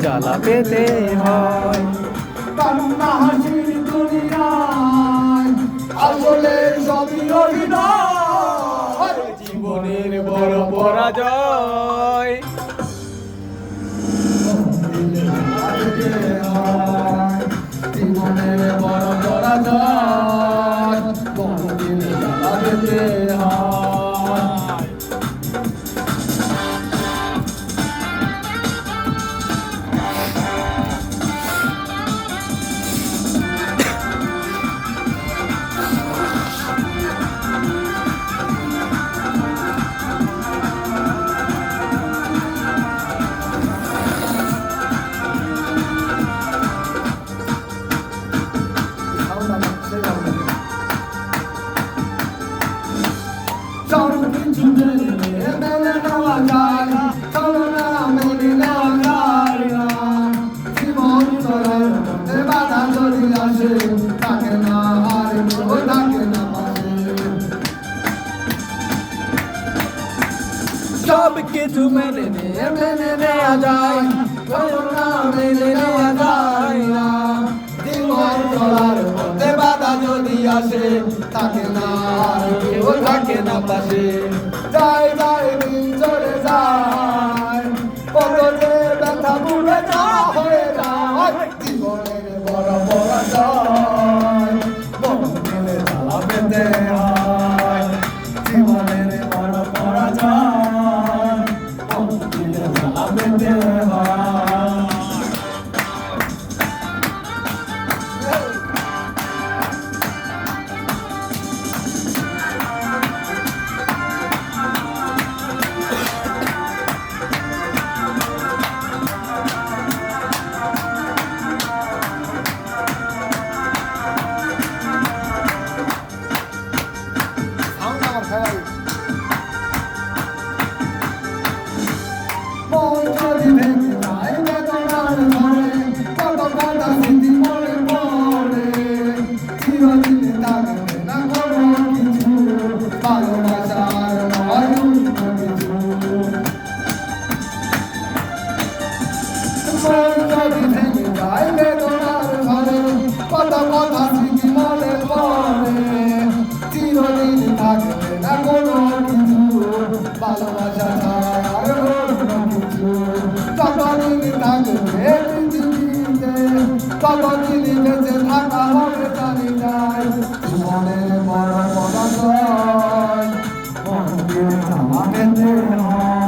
জ্বালা পেতে হয়। কান্না হাসির দুনিয়ায় আসলে সবই অভিনয়, জীবনের বড় পরাজয়। জীবনের বড় পরাজয়, বহুদিন জ্বালা পেতে হয়। সব কিছু মেনে নেওয়া যায়, চলো না মেনে নেওয়া যায় না। জীবন চলার পথে বাধা যদি আসে, থাকে না আর কেউ থাকে না পাশে। সব কিছু মেনে নেওয়া যায়, চলো না মেনে নেওয়া যায় না। জীবন চলার পথে বাধা যদি আসে, থাকে না আর কেউ থাকে না পাশে। যায় যায় দিন চলে যায়, কত যে ব্যথা ভুলে যাওয়া হয়ে যায়। জীবনের বড় পরাজয়, মন দিলে জ্বালা পেতে হয়। জীবনের বড় পরাজয়, মন দিলে জ্বালা পেতে হয়। মন যদি ভেঙে যায় বেদনার ঘরে, কত কথা স্মৃতি মনে পড়ে। চিরদিন থাকবে না কোনো কিছু, ভালোবাসার নয় অন্য কিছু। মন যদি ভেঙে যায় বেদনার ঘরে, কত কথা স্মৃতি মনে পড়ে। চিরদিন থাকবে না কোনো কিছু, ভালোবাসা ছাড়া আর অন্য কিছু। কতদিন থাকবে পৃথিবীতে, কতদিন বেঁচে থাকা হবে জানি নাই। জীবনের বড় পরাজয়, মন দিয়ে জ্বালা পেতে হয়।